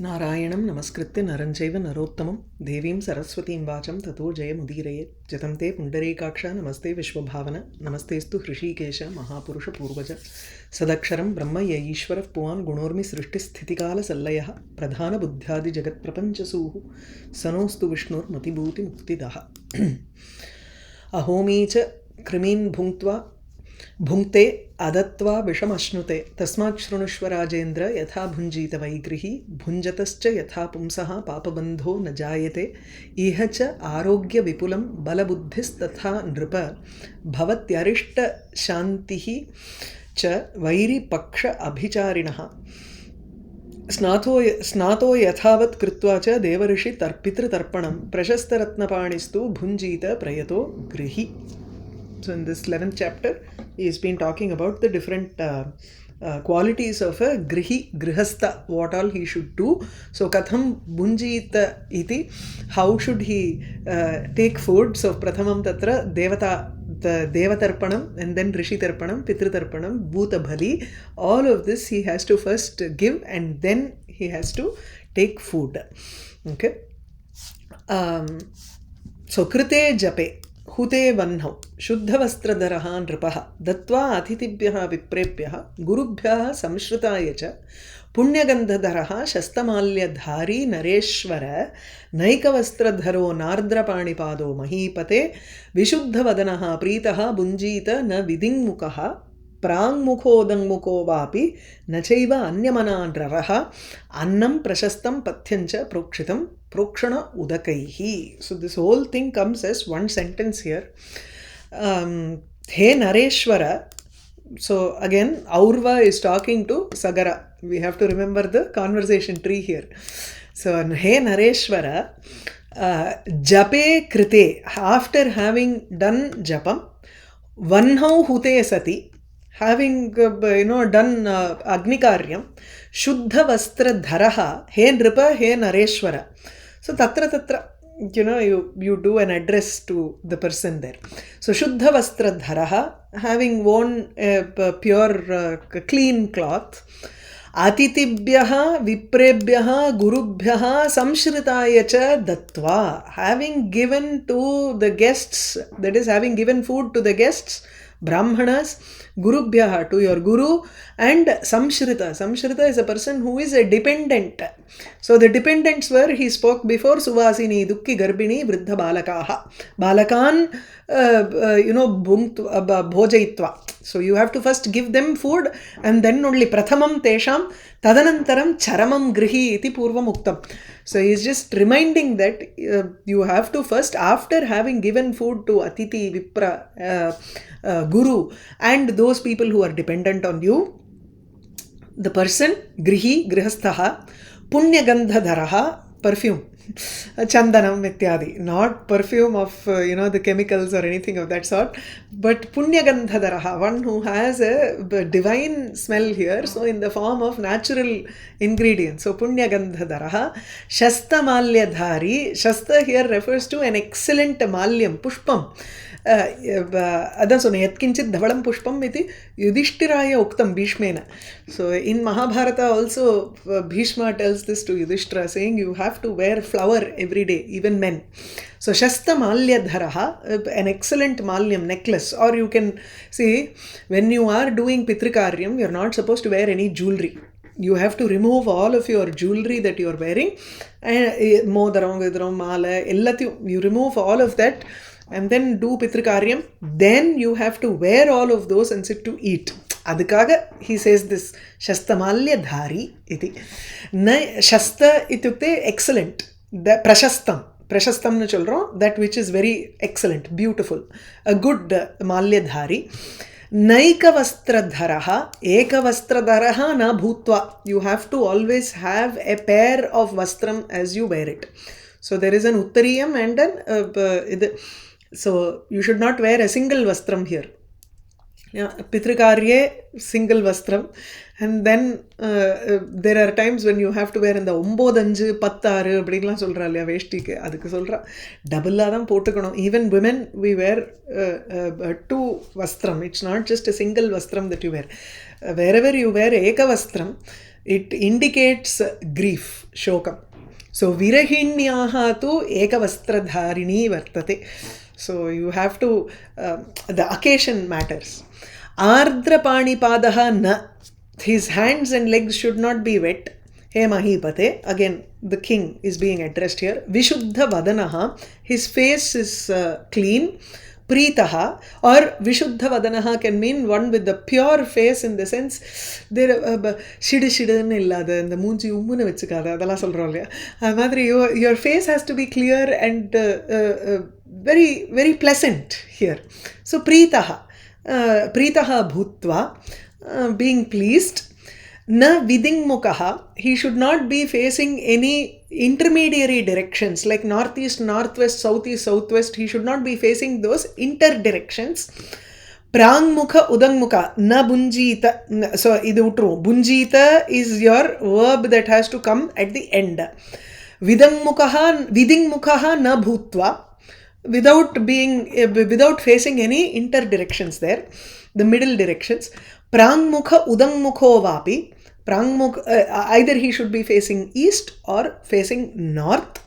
नारायणं नमस्कृत्य नरं चैव नरोत्तमं देवीं सरस्वतीं वाचं ततो जयमुदीरयेत् जतं ते पुण्डरीकाक्ष नमस्ते विश्वभावन नमस्तेऽस्तु हृषीकेश महापुरुषपूर्वज सदक्षरं ब्रह्म य ईश्वरः पुमान् गुणोर्मि सृष्टिस्थितिकालसल्लयः प्रधानबुद्ध्यादिजगत्प्रपञ्चसूः सनोऽस्तु विष्णुर्मतिभूतिमुक्तिदः अहोमी च कृमीन् भुङ्क्ते अदत्वा विषमश्नुते तस्मात् शृणुष्व राजेन्द्र यथा भुञ्जीत वैगृही भुञ्जतश्च यथा पुंसः पापबन्धो न जायते इह च आरोग्यविपुलं बलबुद्धिस्तथा नृप भवत्यरिष्टशान्तिः च वैरिपक्ष अभिचारिणः स्नातो यथावत् कृत्वा च देवर्षि पितृतर्पणं प्रशस्तरत्नपाणिस्तु भुञ्जीत प्रयतो गृही. So in this 11th chapter, he has been talking about the different qualities of a grihastha, what all he should do. So katham bunjita iti, how should he take food? So prathamam tatra the devatarpanam and then rishitarpanam, pitritarpanam, bhutabhali. All of this he has to first give and then he has to take food. Okay. So krite jape. हुते वह्नौ शुद्धवस्त्रधरः नृपः दत्वा अतिथिभ्यः विप्रेभ्यः गुरुभ्यः संश्रिताय च पुण्यगन्धधरः शस्तमाल्यधारी नरेश्वर नैकवस्त्रधरो नार्द्रपाणिपादो महीपते विशुद्धवदनः प्रीतः भुञ्जीत न विदिङ्मुखः प्राङ्मुखोदङ्मुखो वापि न चैव अन्यमनानरः अन्नं प्रशस्तं पथ्यञ्च प्रोक्षितं प्रोक्षण udakaihi. So this whole thing comes as one sentence here. He Nareshwara. So again, Aurva is talking to Sagara. We have to remember the conversation tree here. So He Nareshwara, Jape Krite, after having done Japam, Vanhau Hute Sati, having done Agnikaryam, Shuddha Vastra Dharaha, He Nripa, He Nareshwara. So tatra, you do an address to the person there. So Shuddha Vastra Dharaha, having worn a pure clean cloth, Atitibhyaha Viprebhyaha Gurubhyaha Samshritaya cha Dattva, having given to the guests, that is having given food to the guests, Brahmanas, Gurubhyaha, to your Guru, and Samshrita. Samshrita is a person who is a dependent. So the dependents were, he spoke before, Suvasini, Dukki, Garbini, Vriddha Balakaha. Balakan, Bhojaitva. So you have to first give them food and then only Prathamam Tesham, Tadanantaram Charamam Grihi iti Purvam Uktam. So he is just reminding that you have to first, after having given food to Atiti, Vipra, Guru, and those people who are dependent on you, the person, Grihi, Grihasthaha, Punyagandhadharaha, perfume. Chandanam Mityadi, not perfume of the chemicals or anything of that sort, but Punyagandhadharaha, one who has a divine smell here, so in the form of natural ingredients. So Punyagandhadharaha, Shasta Malyadhari, Shasta here refers to an excellent Malyam, Pushpam. Adan so Yatkinchit Dhavalam Pushpam iti Yudhishthiraya Uktam Bhishmena. So in Mahabharata also Bhishma tells this to Yudhishthira, saying you have to wear flower every day, even men. So Shasta Malyadharaha, an excellent Malyam necklace, or you can see when you are doing Pitrikaryam, you are not supposed to wear any jewelry. You have to remove all of your jewelry that you are wearing, Modaram, Vidram, Mala, Ellathu, you remove all of that and then do Pitrikaryam. Then you have to wear all of those and sit to eat. Adhikaga, he says this, Shastamalya Dhari iti. Shasta ityukte excellent. Prashastam. Prashastam na cholro, that which is very excellent, beautiful. A good Malya Dhari. Naikavastradharaha, Ekavastradharaha na bhutva. You have to always have a pair of vastram as you wear it. So there is an uttariyam and an so you should not wear a single vastram here. Pitrikarye, single vastram. And then there are times when you have to wear in the Ombodanju, Pattaru, அப்படிங்கலாம் சொல்றா இல்லையா வேஷ்டிக்கு அதுக்கு சொல்றா டபுளா தான் போட்டுக்கணும். Even women, we wear two vastram. It's not just a single vastram that you wear. Wherever you wear eka vastram, It indicates grief, shokam. So virahiniyaha tu ekavastradharini vartate. So you have to, the occasion matters. Ardra panipadaha na, his hands and legs should not be wet. He mahipate, again the king is being addressed here. Vishuddha vadanaha, his face is clean. Preetaha, or Vishuddha vadanaha can mean one with the pure face, in the sense there shidu shidunu illada இந்த மூஞ்சி உம்முன்னு வச்சுக்காத அதெல்லாம் சொல்றோம் இல்லையா அது மாதிரி your face has to be clear and very very pleasant here. So preetaha, preetaha bhutva, being pleased. Na vidingmukaha, he should not be facing any intermediary directions like northeast, northwest, southeast, southwest. He should not be facing those interdirections. Prangmukha udangmukha, na bunjita. So idu utru. Bunjita is your verb that has to come at the end. Vidingmukha na bhutva, without facing any interdirections there, the middle directions. Prangmukha udangmukho vapi, either he should be facing east or facing north.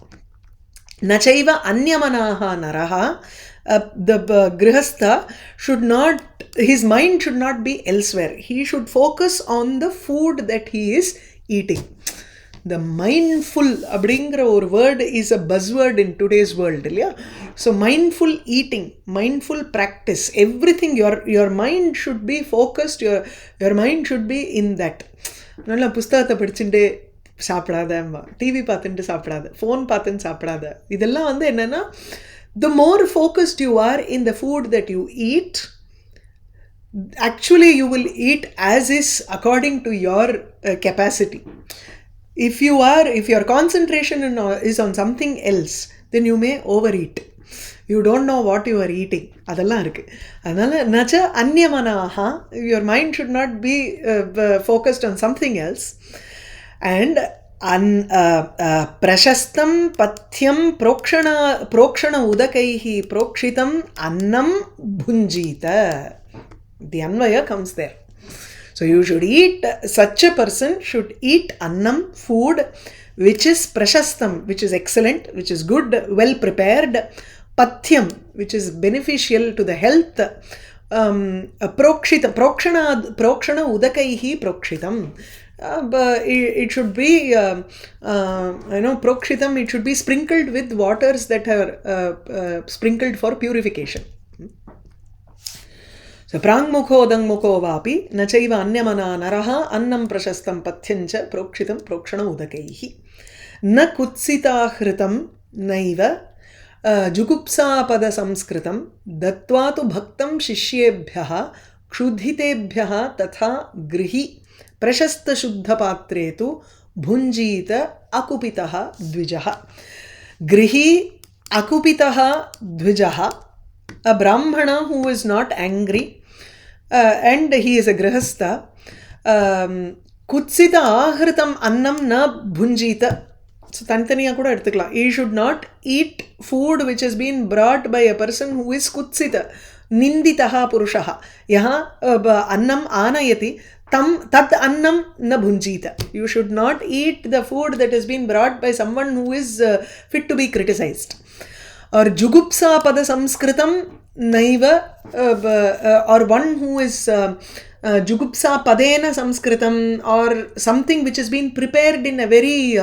Nachaiva anyamanaha naraha, the grihastha should not, his mind should not be elsewhere. He should focus on the food that he is eating. The mindful அப்படிங்கிற ஒரு word is a buzzword in today's world இல்லையா. So mindful eating, mindful practice, everything, your mind should be focused, your mind should be in that. நல்லா புஸ்தகத்தை படிச்சுட்டு சாப்பிடாத, TV பார்த்துட்டு சாப்பிடாத, phone பார்த்துன்னு சாப்பிடாத, இதெல்லாம் வந்து என்னன்னா, the more focused you are in the food that you eat, actually you will eat as is according to your capacity. If your concentration is on something else, then you may overeat. You don't know what you are eating. அதெல்லாம் இருக்கு. அதனால நச்ச அந்யமனாஹா, your mind should not be focused on something else. And prashastam pathyam prokshana udakaihi prokshitam annam bhunjita. The anvaya comes there. So you should eat, such a person should eat annam, food, which is prashastam, which is excellent, which is good, well prepared. Pathyam, which is beneficial to the health. Prokshana udakaihi prokshitam. It should be, prokshitam, it should be sprinkled with waters that are sprinkled for purification. So prangmukho dangmukho vapi nachaiva anyamana naraha annam prashastam pathyancha prokshitam prokshana udakaihi. Na kutsita hritam naiva jugupsapada samskritam datvatu bhaktam shishyebhyaha ksudhitebhyaha tatha grihi prashasta shuddha patretu bhunjita akupitaha dvijaha. Grihi akupitaha dvijaha, a brahmana who is not angry, and he is a grihastha. Kutsita ahritam annam na bhunjita. So tantaniya kuda eduthukalam. He should not eat food which has been brought by a person who is kutsita, ninditaha purushaha. Yaha annam anayati tam tat annam na bhunjita. You should not eat the food that has been brought by someone who is fit to be criticized. Or jugupsa pada samskritam naiva, or one who is jugupsa padena samskritam, or something which has been prepared in a very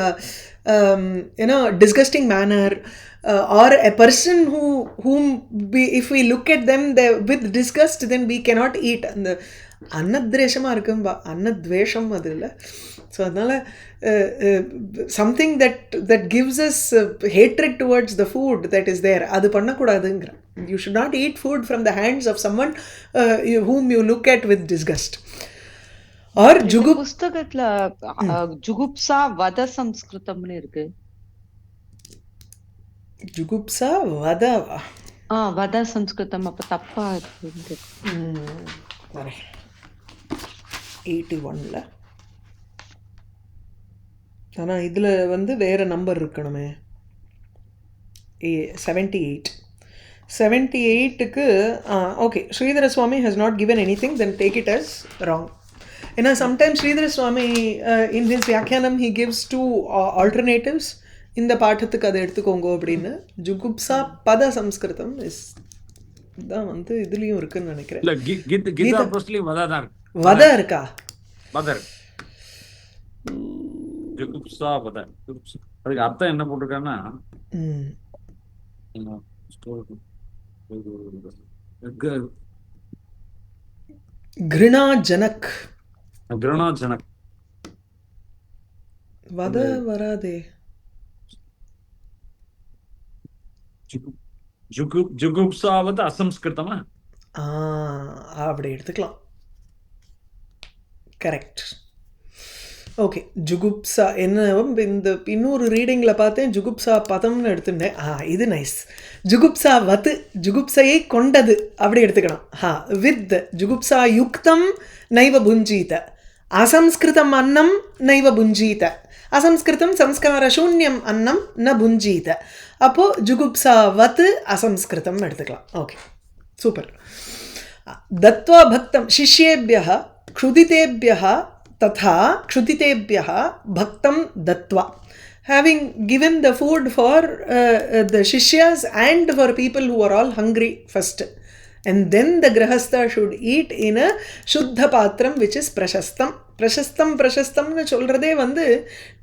disgusting manner, or a person whom if we look at them with disgust, then we cannot eat. And annadreshama இருக்கும்பா, annadvesham அது இல்லை. So அதனால something that gives us hatred towards the food that is there, அது பண்ணக்கூடாதுங்கிற. You should not eat food from the hands of someone whom you look at with disgust. Or புஸ்தகத்துல ஜுகுப்சா வத சம்ஸ்கிருதம்னு இருக்கு. ஜுகுப்சா வதவா? வத சம்ஸ்கிருதம், அப்ப தப்பா இருக்கு. 81ல. ஆனா இதுல வந்து வேற நம்பர் இருக்கணுமே. 78க்கு okay, Sridhara Swami has not given anything, then take it as wrong. ஏன்னா sometimes Sridhar Swami in his Vyakyanam he gives two alternatives. இந்த பாட்டத்துக்கு அதை எடுத்துக்கோங்க அப்படின்னு. ஜுகுப்சா பத சம்ஸ்கிருதம் தான் வந்து இதுலயும் இருக்குன்னு நினைக்கிறேன். இல்ல கீதா மோஸ்ட்லி வதா தான் இருக்கு. வத இருக்கா? வதர் ஜுகுப்சா வத. அதுக்கு அர்த்தம் என்ன போட்டிருக்காங்கன்னா கிருணா ஜனக். கிருணா ஜனக் வத வராதே. ஜுகுப்சாவது அசம்ஸ்கிருதமா? அப்படி எடுத்துக்கலாம். கரெக்ட். ஓகே, ஜுகுப்சா என்ன இந்த இன்னொரு ரீடிங்கில் பார்த்தேன், ஜுகுப்சா பதம்னு எடுத்துட்டேன். இது நைஸ். ஜுகுப்சா வத்து, ஜுகுப்சையை கொண்டது அப்படி எடுத்துக்கணும். வித் ஜுகுப்சா யுக்தம் நைவ புஞ்சீத, அசம்ஸ்கிருதம் அன்னம் நைவ புஞ்சீத, அசம்ஸ்கிருதம் சம்ஸ்கார சூன்யம் அன்னம் ந புஞ்சீத. அப்போது ஜுகுப்சா வத்து அசம்ஸ்கிருதம் எடுத்துக்கலாம். Okay, super. தத்வா பக்தம் சிஷ்யேபியः க்ஷுதிதேபியः तथा क्षुदितेभ्यः भक्तं दत्वा, having given the food for the shishyas and for people who are all hungry first, and then the grahastha should eat in a shuddha patram which is prashastam. Prashastam nu solrade vandu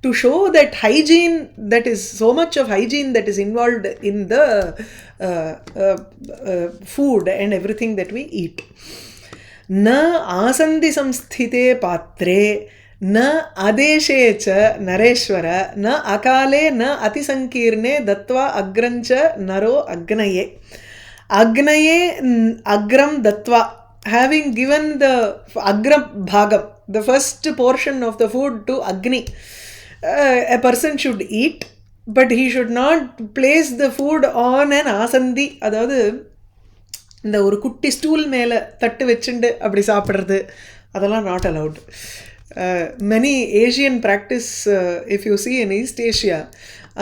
to show that hygiene, that is so much of hygiene that is involved in the food and everything that we eat. न आसन्धि संस्थिते पात्रे न आदेशे च नरेश्वर न अकाले न अतिसंकीर्णे दत्वा अग्रंच नरो अग्नये. अग्नये अग्रम दत्वा, having given the agra bhagam, the first portion of the food to Agni, a person should eat, but he should not place the food on an asandhi. அதாவது இந்த ஒரு குட்டி ஸ்டூல் மேலே தட்டு வச்சுண்டு அப்படி சாப்பிட்றது, அதெல்லாம் not allowed. Many Asian practice if you see in East Asia,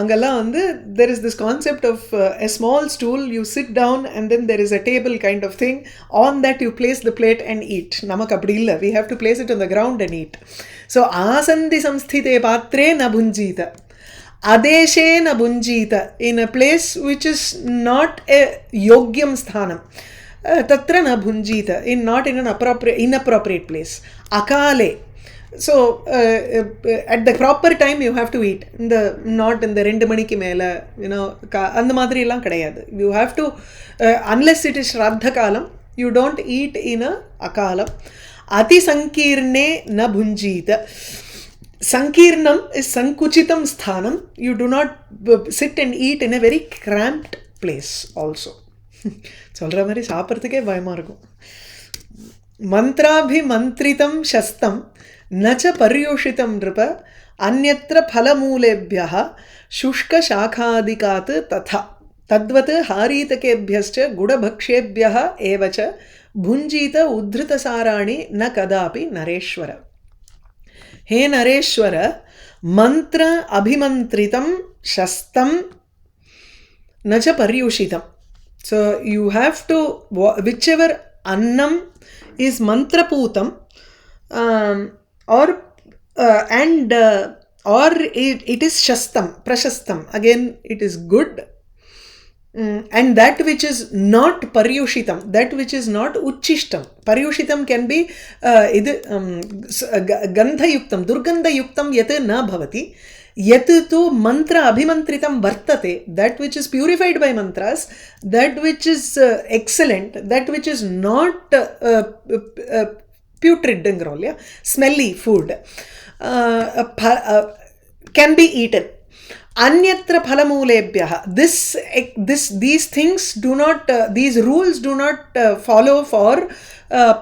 அங்கெல்லாம் வந்து there is this concept of a small stool, you sit down and then there is a table kind of thing, on that you place the plate and eat. நமக்கு அப்படி இல்லை, we have to place it on the ground and eat. So ஆசந்தி சம்ஸ்திதே பாத்ரே ந புஞ்சீத, adeshe na bunjita, in a place which is not a yogyam sthanam, tatra na bunjita, in not in an inappropriate place. Akale, so at the proper time you have to eat, not in the 2 மணிக்கு மேல, you know, அந்த மாதிரி எல்லாம் கிடையாது. You have to unless it is shraddha kalam, you don't eat in a akalam. Ati sankirne na bunjita. Sankirnam is sankuchitam sthanam. You do not sit and eat in a very cramped place also. சொல்கிற மாதிரி சாப்பிட்றதுக்கே பயமாக இருக்கும். மந்த்ராபிமந்திரிதம் சஸ்தம் நச்ச பர்யூஷிதம் நிருப அந்யத்ர ஃபலமூலேபியः சுஷ்க சாகாதிகாத் ததா தத்வத் ஹாரீதகேபியஸ்ச குடபக்ஷேபியः ஏவச்ச புஞ்சீத உத்ருதசாராணி ந கதாபி நரேஸ்வர. हे नरेश्वर, मंत्र अभिमंत्रितं शस्तं न च पर्युषितं. So you have to, whichever annam is mantraputam or it is shastam, prashastam, again it is good. And that which is not paryushitam, that which is not uchishtam. Paryushitam can be gandhayuktam, durgandhayuktam yat na bhavati, yat tu mantra abhimantritam vartate, that which is purified by mantras, that which is excellent, that which is not putrid, smelly food, can be eaten. Anyatra phalamulebhyah, these things do not, these rules do not follow for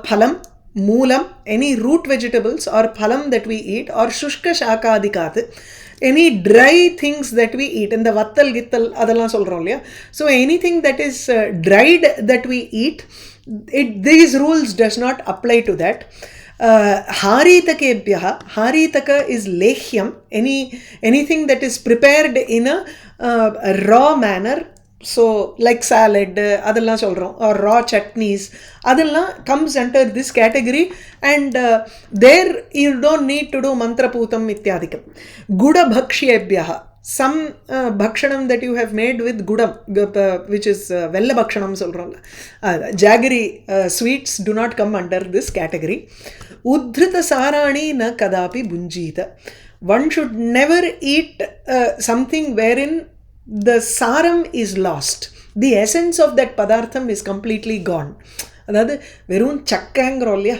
phalam, moolam, any root vegetables or phalam that we eat, or shushka shakadikat, any dry things that we eat. In the vattal gittal adala solrom illaya. So anything that is dried that we eat, these rules does not apply to that. Haritakebhyah, haritaka is lehyam, anything that is prepared in a raw manner, So like salad அதெல்லாம் சொல்கிறோம் or raw chutneys அதெல்லாம் comes under this category and there you don't need to do mantrapootam ityadikam. Guda bhakshyebhyah, some bhakshanam that you have made with gudam which is vella bhakshanam சொல்கிறோம்ல, jaggery sweets do not come under this category. Udhrita sarani na kadapi bunjita, one should never eat something wherein the saram is lost, the essence of that padartham is completely gone. அதாவது வெறும் சக்கங்கிறோம் இல்லையா,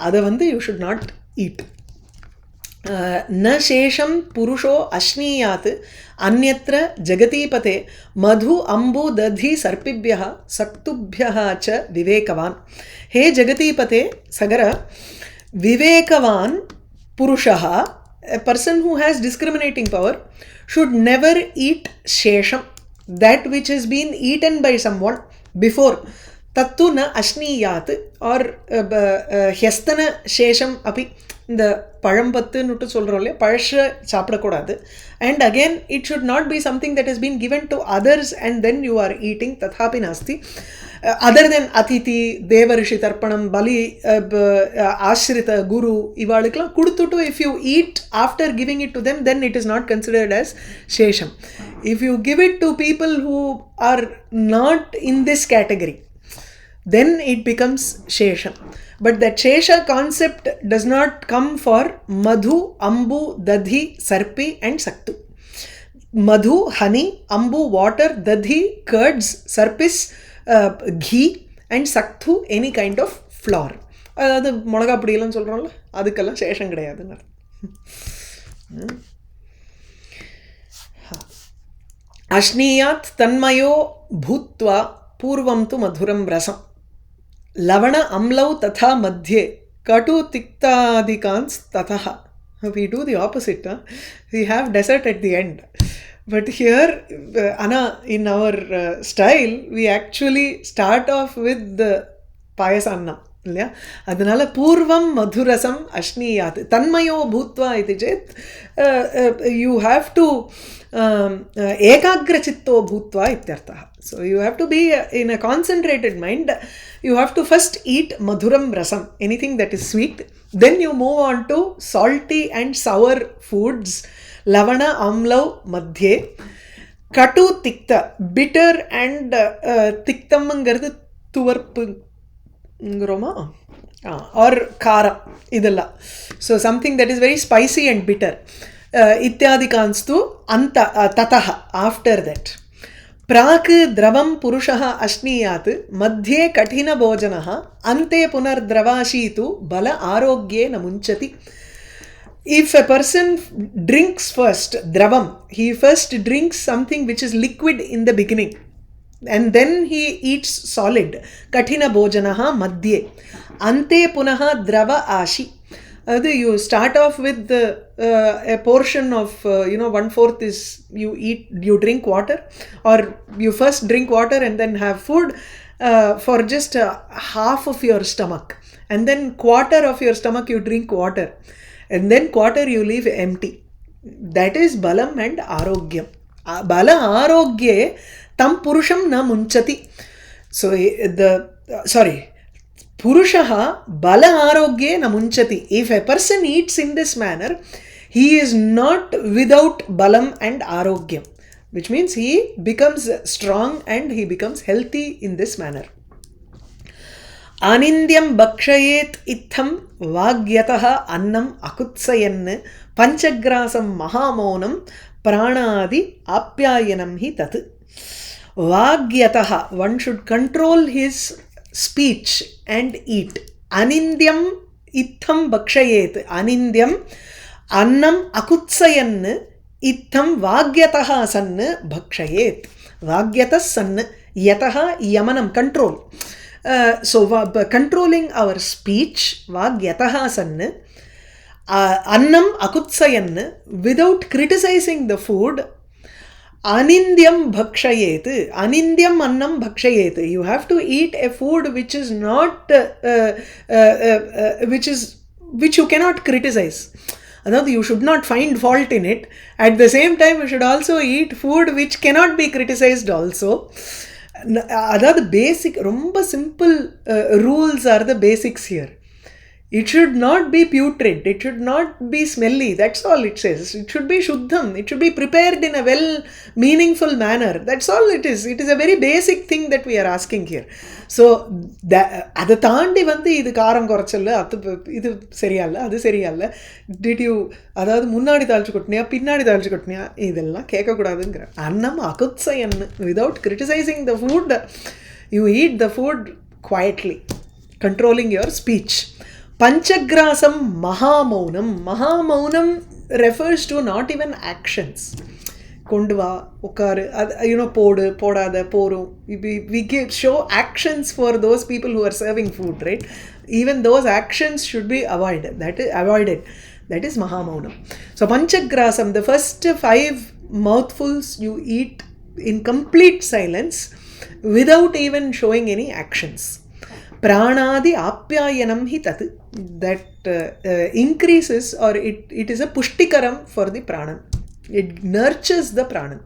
அதை வந்து you should not eat. न शेषं पुरुषो अश्नीयात् अन्यत्र जगतीपते मधु अम्बु दधि सर्पिभ्यः सक्तुभ्यः च विवेकवान्. हे जगतीपते सगर, विवेकवान् पुरुषः, a person who has discriminating power, should never eat shesham, that which has been eaten by someone before. Tattu na ashniyat, or hyastana shesham api, இந்த பழம்பத்துன்னு சொல்கிறோம் இல்லையா, பழச சாப்பிடக்கூடாது. And again it should not be something that has been given to others and then you are eating, ததாபி நாஸ்தி. Other தென் அதிதி, தேவரிஷி தர்ப்பணம், பலி, ஆசிரித குரு, இவாளுக்கெல்லாம் கொடுத்துட்டு if you eat after giving it to them, then it is not considered as சேஷம். If you give it to people who are not in this category, then it becomes shesha. But that shesha concept does not come for madhu, ambu, dadhi, sarpi and saktu. Madhu, honey, ambu, water, dadhi, curds, sarpis, ghee and saktu, any kind of flour. அதாவது மிளகா பொடியெல்லாம் சொல்கிறோம்ல, அதுக்கெல்லாம் சேஷம் கிடையாதுன்னு. அஷ்னியாத் தன்மயோ பூத்வா பூர்வம் து மதுரம் ரசம் लवण अम्लौ तथा मध्ये कटु तिक्तादिकांस ततः. We do the opposite. We have dessert at the end. But here, Anna, in our style, we actually start off with the payasannam. இல்லையா, அதனால பூர்வம் மதுரசம் அஷ்னியாத் தன்மயோ பூத்வா இது சேத் யூ ஹாவ் டு ஏகாகிரசித்தோ பூத்வா இத்தியர்த்தः. So you have to be in a concentrated mind. You have to first eat madhuram rasam, anything that is sweet. Then you move on to salty and sour foods. Lavana amlau madhye. Katu tikta, bitter and tiktamங்கிறது துவர்ப்பு or kara idella. So something that is very spicy and bitter. Ityadikanstu anta tataha, after that. प्राक् द्रवं पुरुषः अश्नीयात् मध्ये कठिनभोजनः अन्ते पुनर्द्रवाशीतु बल आरोग्ये न मुञ्चति. If a person drinks first dravam, he first drinks something which is liquid in the beginning and then he eats solid. Kathina bhojanaha madhye ante punaha drava ashi. You start off with a portion of 1/4 is you drink water, or you first drink water and then have food for just half of your stomach, and then quarter of your stomach you drink water, and then quarter you leave empty. That is balam and arogyam. Bala arogye tam purusham na munchati. So Purushaha bala arogye na munchati. If a person eats in this manner, he is not without balam and arogyam, which means he becomes strong and he becomes healthy in this manner. Anindyam bhakshayet itham vagyataha annam akutsayan panchagrasam mahamonam pranadi apyayanam hi tat. Vagyataha, one should control his speech and eat. Anindyam itham bhakshayet, anindyam annam akutsayan itham vagyataha san bhakshayet. Vagyatas san, yataha yamanam, control. So controlling our speech, vagyataha san, annam akutsayan, without criticizing the food. Anindyam bhakshayet, anindyam annam bhakshayet. You have to eat a food which is not which you cannot criticize. அதாவது you should not find fault in it. At the same time, you should also eat food which cannot be criticized also. அதாவது பேசிக் ரொம்ப simple rules are the basics here. It should not be putrid, it should not be smelly, that's all it says. It should be shuddham, it should be prepared in a well meaningful manner, that's all it is. It is a very basic thing that we are asking here. So அதை தாண்டி வந்து இது காரம் குறைச்சல அது இது சரியால்ல அது சரியால்ல did you அதாவது முன்னாடி தாளிச்சு கொட்டினியா பின்னாடி தாளிச்சு கொட்டினியா இதெல்லாம் கேட்கக்கூடாதுங்கிற அன்னம் அகுத்சயன். without criticizing the food, you eat the food quietly, controlling your speech. Panchagrasam Mahamaunam. Mahamaunam refers to not even actions. Kondva, Ukar, podu, podada, poru. We show actions for those people who are serving food, right? Even those actions should be avoided. That is Mahamaunam. So Panchagrasam, the first 5 mouthfuls you eat in complete silence without even showing any actions. Pranadi apyayanam hi tat. That increases, or it is a pushtikaram for the pranan. It nurtures the pranan.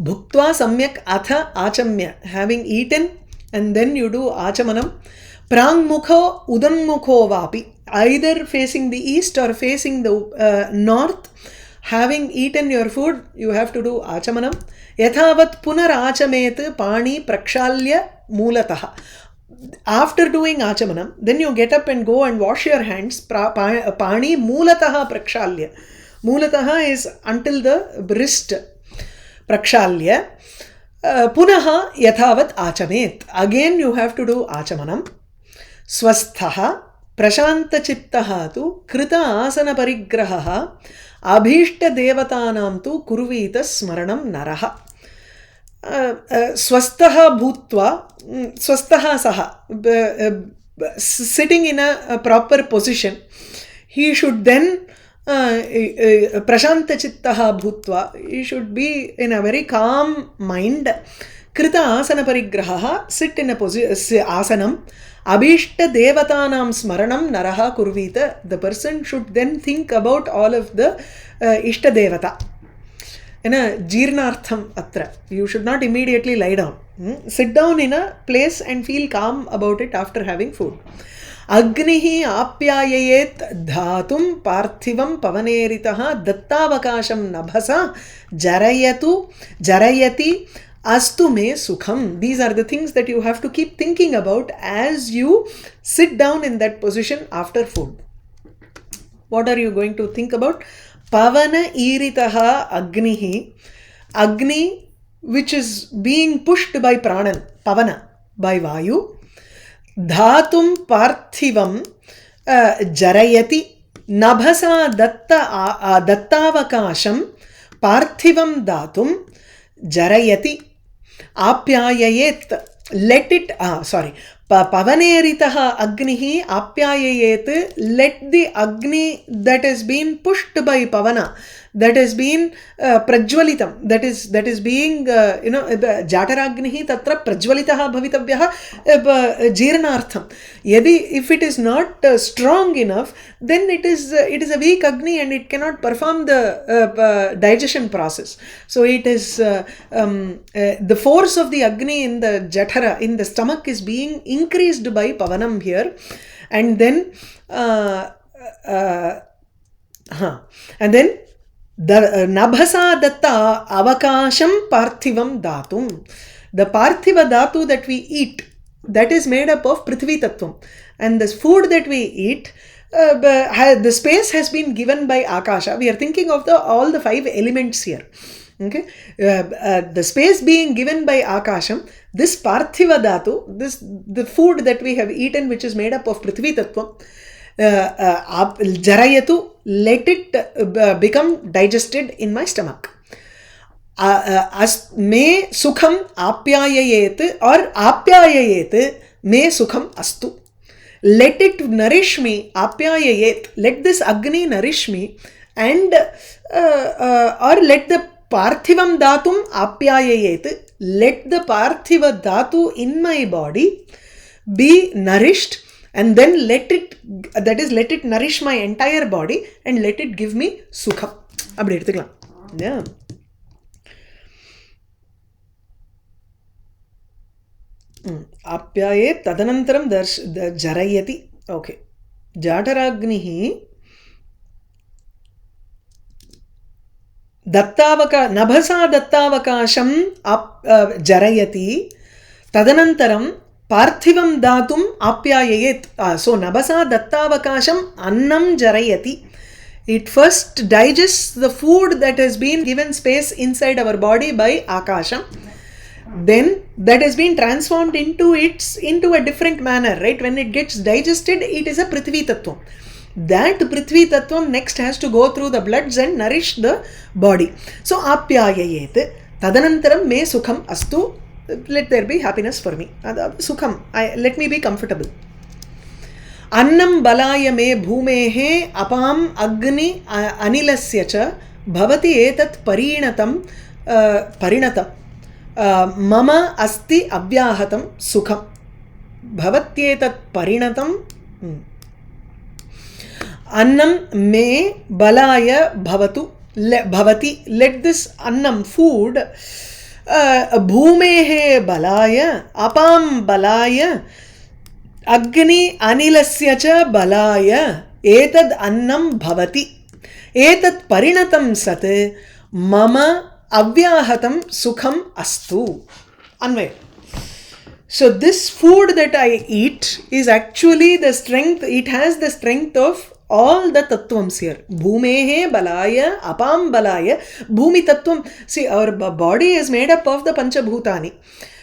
Bhuktva samyak atha achamya. Having eaten and then you do achamanam. Prangmukho udanmukho vapi. Either facing the east or facing the north. Having eaten your food, you have to do achamanam. Yathavat punar achamet pani prakshalya mulataha. After doing achamanam, then you get up and go and wash your hands. Pani mulataha prakshalya. Mulataha is until the wrist. Prakshalya. Punaha yathavat achamet. Again you have to do achamanam. Swasthaha prashanta chittaha tu krita asana parigraha abhishta devatanam tu kurvita smaranam naraha. Swastaha bhutva, swastaha saha, sitting in a proper position, he should then prashanta chittaha bhutva, he should be in a very calm mind. Krita asana parigraha, sit in a asanam. Abhishta devatanam smaranam naraha kurvita, the person should then think about all of the ishta devata. Jirnartham atra. You should not immediately lie down. Sit down in a place and feel calm about it after having food. Agnihi apyayayet dhatum parthivam pavaneritaha dattavakasham nabhasa jarayati astu me sukham. These are the things that you have to keep thinking about as you sit down in that position after food. What are you going to think about? Pavana iritaha agnihi. Agni, which is being pushed by pranan, pavana, by vayu. Dhatum parthivam jarayati. Nabhasa dattavakasham parthivam dhatum jarayati. Apyayayet. Let it, Pavaneritaha agnihi apyayayet. Let the agni that has been pushed by pavana, that has been prajwalitam, that is being jataragnihi tatra prajwalitaha bhavitavyaha jirnartham. Yadi if it is not strong enough, then it is a weak agni and it cannot perform the digestion process. So it is the force of the agni in the jatara, in the stomach, is being increased by pavanam here. And then the nabhasa datta avakasham parthivam dhatum. The parthiva dhatu that we eat, that is made up of prithvi tattvam, and the food that we eat, the space has been given by akasha. We are thinking of all the 5 elements here. Okay, the space being given by akasham, this parthiva dhatu, the food that we have eaten, which is made up of prithvi tattvam, jarayatu, let it become digested in my stomach. Me sukham apyayayet, or apyayayet me sukham astu. Let it nourish me, apyayayet, let this agni nourish me, and or let the parthivam dhatum apyayayet, let the parthiva dhatu in my body be nourished and then let it, that is, let it nourish my entire body and let it give me sukham. அப்படி எடுத்துக்கலாம். Yeah. आप्याये तदनन्तरं जरयति. Okay. जाठराग्निः नभसा दत्तावकाशं जरयति. तदनन्तरं पार्थिवं दातुम् आप्याययेत्. सो नभसा दत्तावकाशं अन्नं जरयति. It first digests the food that has been given space inside our body by akasham. Then that has been transformed into a different manner, right? When it gets digested, it is a prithvi tattvam. That prithvi tattvam next has to go through the bloods and nourish the body. So apyayayet tadanantaram me sukham astu. Let there be happiness for me. Sukham, let me be comfortable. अन्नं बलाय मे भूमेः अपाम् अग्नि अनिलस्य च भवति एतत् परिणतं मम अस्ति अव्याहतं सुखं. भवत्येतत् परिणतं अन्नं मे बलाय भवतु भवति. लेट् दिस् अन्नं फूड भूमेः बलाय अपां बलाय अग्नि अनिलस्य च बलाय एतद् अन्नं भवति. एतत् परिणतं सत् मम अव्याहतं सुखम् अस्तु. अन्वय. So this food that I eat is actually the strength, it has the strength of all the tattvams here. Bhumehe balaya, apam balaya, bhumi tattvam. See, our body is made up of the panchabhutani.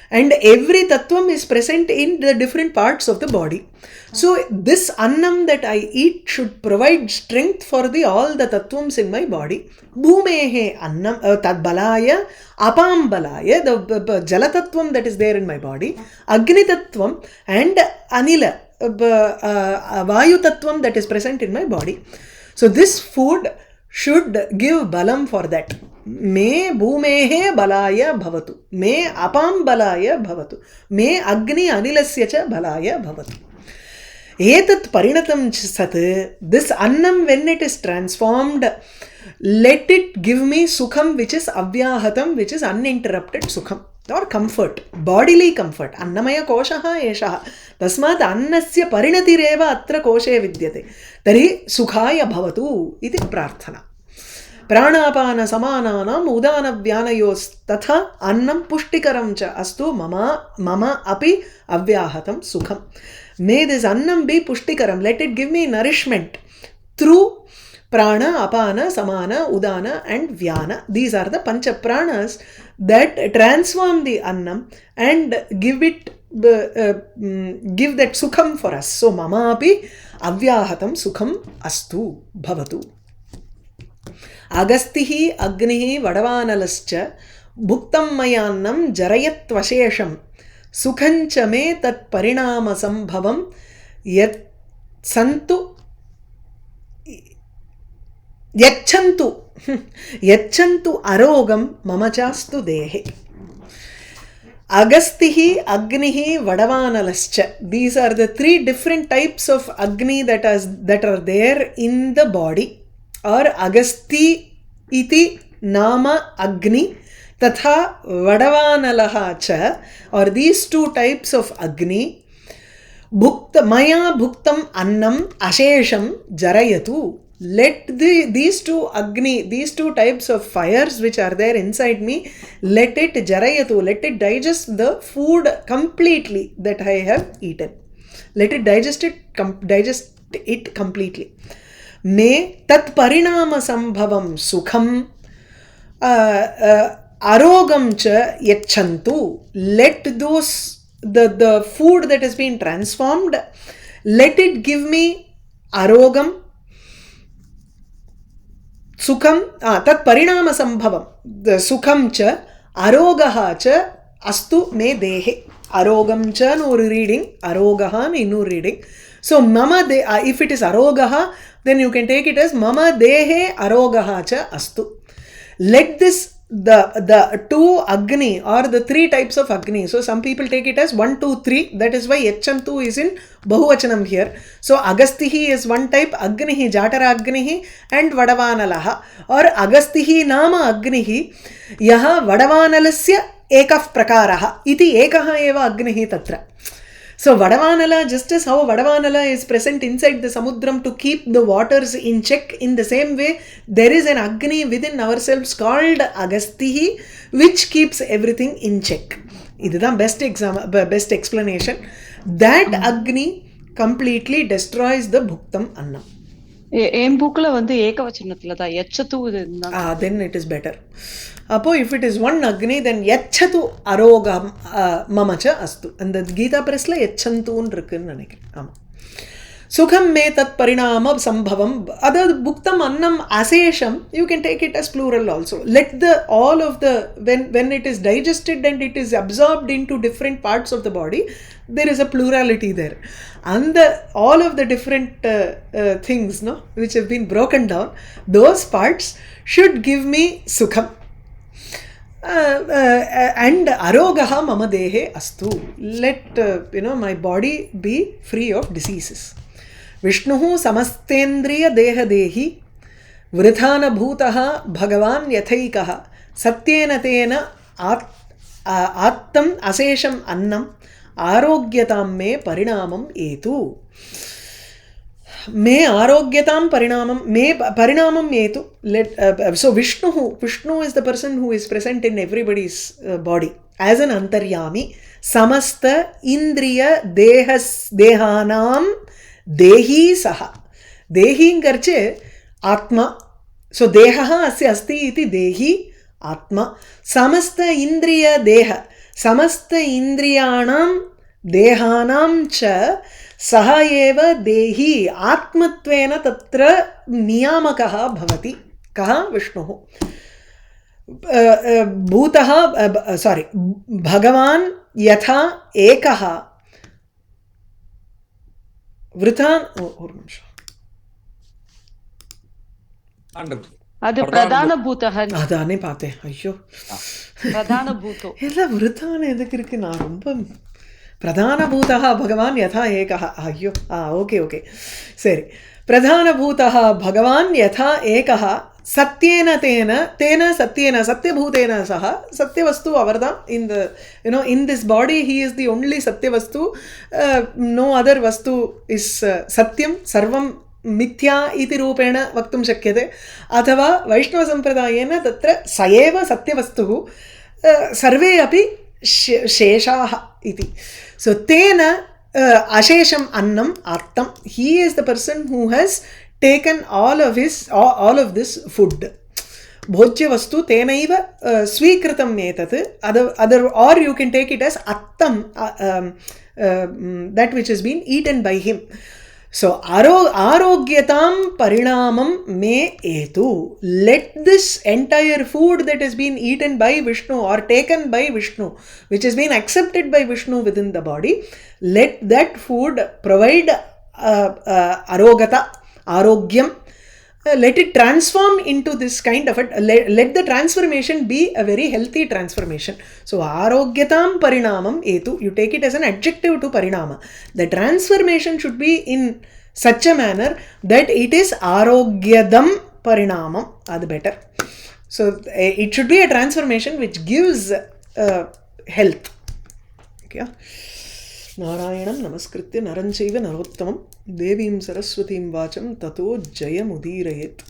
And every tattvam is present in the different parts of the body. So this annam that I eat should provide strength for all the tattvams in my body. Bhumehe annam tad balaya, apam balaya, the jala tattvam that is there in my body, agni tattvam and anila, vayu tattvam that is present in my body. So this food should give balam for that. मे भूमेः बलाय भवतु, मे अपां बलाय भवतु, मे अग्नि अनिलस्य च बलाय भवतु. एतत् परिणतं सत्, this annam when it is transformed, let it give me sukham which is avyahatam, which is uninterrupted sukham or comfort, bodily comfort. अन्नमय कोशः एषः, तस्मात् अन्नस्य परिणतिरेव अत्र कोशे विद्यते. तर्हि सुखाय भवतु इति प्रार्थना. प्राणापान समानानाम् उदानव्यानयोस्तथा अन्नं पुष्टिकरं च अस्तु मम अपि अव्याहतं सुखम. May this annam be puštikaram. Let it give me nourishment through prana, apana, samana, udana and vyana. These are the pancha pranas that transform the annam and give that sukham for us. So mama api avyahatam sukham astu bhavatu. अगस्तिः अग्निः वडवानलश्च भुक्तं मयान्नं जरयत्वशेषं सुखञ्च मे तत्परिणामसंभवं यच्छन्तु अरोगं मम चास्तु देहे. Agastih, Agnihi, Vadavanalascha. These are the three different types of Agni that are there in the body. Or Agasti iti nama Agni tatha Vadavanalaha cha, or these two types of Agni. Maya bhuktam annam ashesham jarayatu. Let these two Agni, these two types of fires which are there inside me, let it jarayatu, let it digest the food completely that I have eaten. Let it digest it completely. मे तत्परिणाम संभवं सुखम आरोगम च यच्छन्तु. Let those the food that has been transformed, let it give me arogam sukham. तत्परिणाम संभवं the sukham च arogah च astu me dehe. Arogam cha no reading, arogaha no reading. So mama de, if it is arogaha, then you can take it as mama dehe arogaha cha astu. Let this the two Agni or the three types of Agni. So some people take it as 1, 2, 3. That is why Yachantu is in Bahuvachanam here. So Agastihi is one type, Agnihi, Jatara Agnihi and Vadavanalaha. Or Agastihi Nama Agnihi, Yaha Vadavanalasya Ekah Prakaraha. Iti Ekaha Eva Agnihi Tatra. So Vadavanala, just as how Vadavanala is present inside the Samudram to keep the waters in check, in the same way, there is an Agni within ourselves called Agastihi, which keeps everything in check. This is the best explanation. That Agni completely destroys the Bhuktam Annam. என் புக்ல வந்து ஏகவச்சனத்துல தான் எச்சத்து இருந்தாங்க. Then it is better. Appo if it is one Agni, then Yachatu Arogam Mamacha Astu. And the Gita Press la Yachantun irukku nenikken. Ama. Sukham me tat parinama sambhavam. Other Bhuktam Annam Asesham, you can take it as plural also. Let the all of the when it is digested and it is absorbed into different parts of the body, there is a plurality there. And all of the different things, no, which have been broken down, those parts should give me sukham. And arogaha mama dehe astu. Let my body be free of diseases. Vishnuhu samastendriya deha dehi vrithana bhutaha bhagavan yathaikaha satyena tena attam asesham annam आरोग्यताम में परिणामम एतु. मे आरोग्यताम परिणामम मे परिणामम एतु. So Vishnu is the person who is present in everybody's body as an antaryami. Samasta indriya dehanam dehi saha. Dehi ngarche atma. So dehaha asya asti iti dehi atma. Samasta indriya deha. समस्त इंद्रियाणां देहानां च सह एव देही आत्मत्वेन तत्र नियामकः भवति. कः? विष्णुः. भूतः भगवान् यथा एकः वृथान् அது பிரதான பூதः. அதானே பார்த்தேன். ஐயோ, பிரதான பூதோ எல்லாம் விருத்தான எதுக்கு இருக்கு? நான் ரொம்ப பிரதான பூதः பகவான் யதா ஏகः. ஐயோ, ஓகே சரி. பிரதான பூதः பகவான் யதா ஏகः சத்யேன தேன சத்யேன சத்யபூதேன சஹ. சத்யவஸ்து அவர்தான். இந்த in this body he is the only satyavastu. No other vastu is satyam. Sarvam मिथ्या इति रूपेण वक्तुं शक्यते. अथवा वैष्णवसम्प्रदायेन तत्र स एव सत्यवस्तुः, सर्वे अपि शेषाः इति. सो तेन अशेषम् अन्नम् आत्तं. He is the person who has taken all of this food. भोज्यवस्तु तेनैव स्वीकृतम् एतत्. other or you can take it as attam, that which has been eaten by him. So arogyatam parinamam me etu. Let this entire food that has been eaten by Vishnu or taken by Vishnu, which has been accepted by Vishnu within the body, let that food provide arogata, arogyam. Let it transform into this kind of let the transformation be a very healthy transformation. So arogyatam parinamam etu, you take it as an adjective to parinama. The transformation should be in such a manner that it is arogyadam parinamam. That's better. So it should be a transformation which gives health. Okay. नारायणं नमस्कृत्य नरं चैव नरोत्तमं देवीं सरस्वतीं वाचं ततो जयमुदीरयेत्.